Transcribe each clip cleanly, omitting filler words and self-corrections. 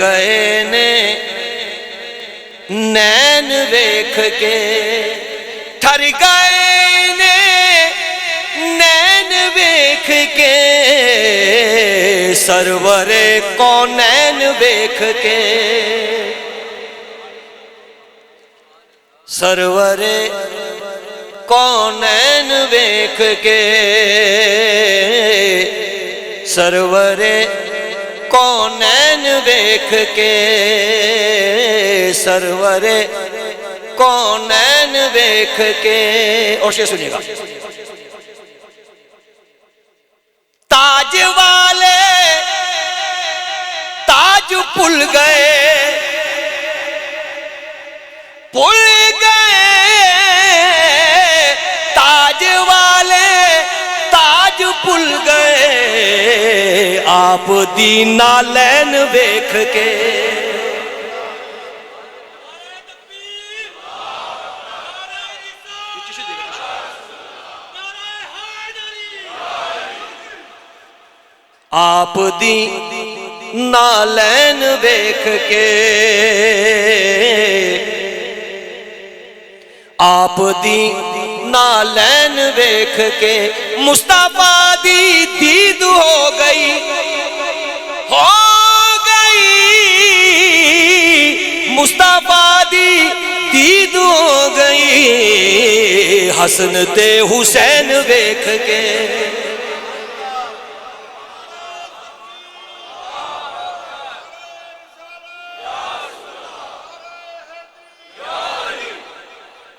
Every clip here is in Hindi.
गए ने नैन वेख के, ठर गए ने नैन वेख के, सरवरे कौनैन वेख के, सरवरे कौनैन वेख के, सरवरे कौनैन वेख के, सरवरे कौनैन वेख के। और शेर सुनिएगा। ताज वाले ताज पुल गए, पुल गए, ताज वाले ताज पुल गए, आप दीना लैन वेख के। आप दीना लैन वेख के, आप दीना लैन वेख के, मुस्तफा दी दीद हो गई, हो गई, मुस्तफा दी दीद हो गई, हसन ते हुसैन वेख के।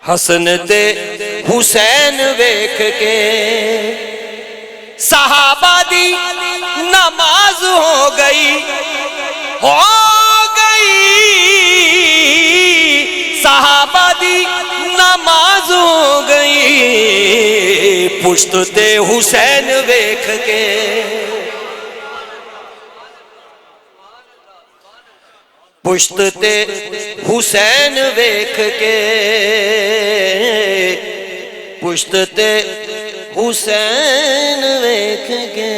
हसन ते हुसैन वेख के, सहाबा दी नमाज हो गई, हो गई, सहाबा दी नमाज हो गई, पुश्त ते हुसैन वेख के। पुश्त ते हुसैन वेख के, पुश्त ते हुसैन वेख के।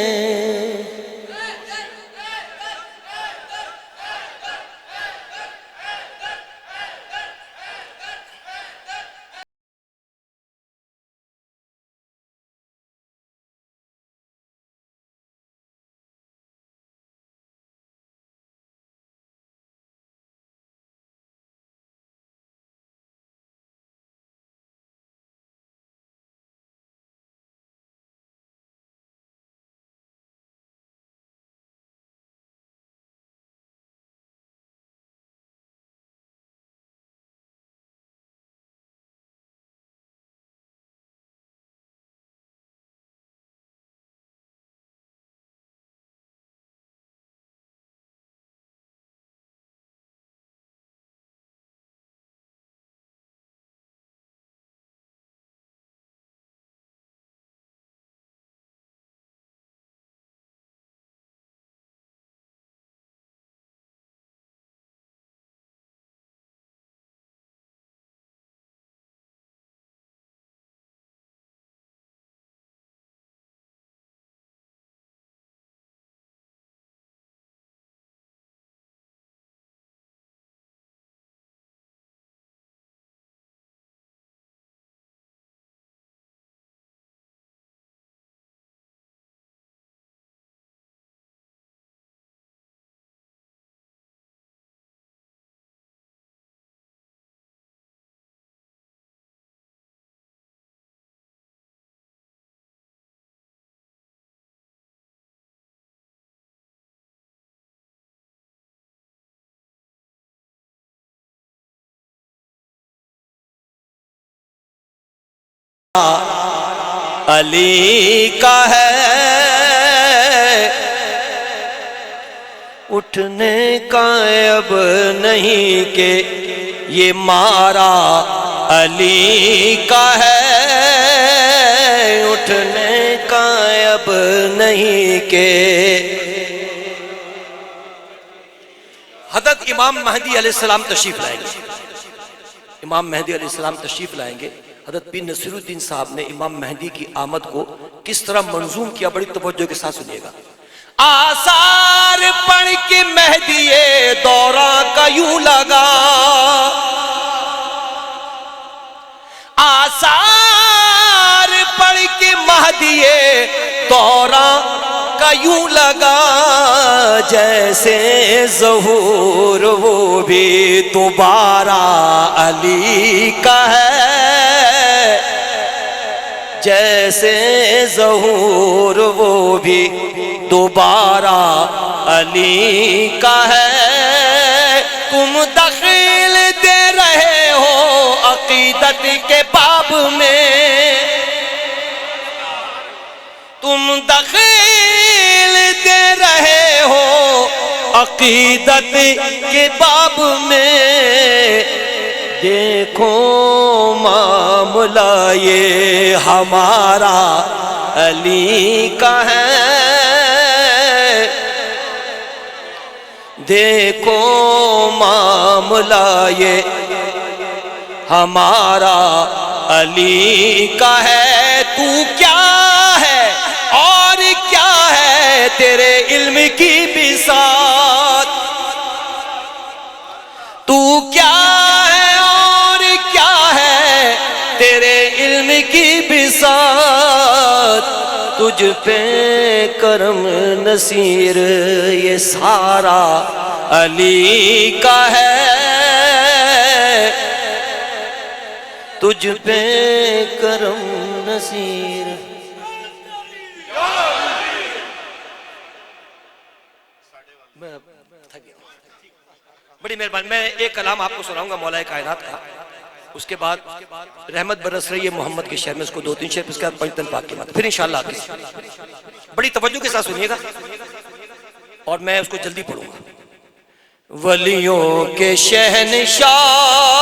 अली का है उठने का अब नहीं के, ये मारा अली का है उठने का अब नहीं के। हज़रत इमाम महदी अलैहिस्सलाम तशरीफ लाएंगे, इमाम महदी अलैहिस्सलाम तशरीफ लाएंगे। हज़रत पीर नसीरुद्दीन साहब ने इमाम महदी की आमद को किस तरह मंजूम किया, बड़ी तवज्जो के साथ सुनिएगा। आसार पढ़ के मेहदिए दौरा का यूं लगा, आसार पढ़ के महदिए दौरा का यूं लगा, जैसे ज़हूर वो भी दोबारा अली का है, जैसे ज़हूर वो भी दोबारा अली का है। तुम दखील दे रहे हो अकीदत के बाब में, तुम दखील दे रहे हो अकीदत के बाब में। देखो मामला ये हमारा अली का है, देखो मामला ये हमारा अली का है। तू क्या है और क्या है तेरे इल्म की बिसात, तू क्या है और क्या है तेरे इल्म की बिसात। तुझ पे करम नसीर ये सारा अली का है, तुझ पे करम नसीर। बड़ी मेहरबानी। मैं एक कलाम आपको सुनाऊंगा मौलाए कायनात का, उसके बाद रहमत बरस रही है मोहम्मद के शहर में, उसको 2-3 शेर, उसके बाद पंचतन पाक के बाद फिर इंशाअल्लाह बड़ी तवज्जो के साथ सुनिएगा और मैं उसको जल्दी पढ़ूंगा। वलियों के शहनशाह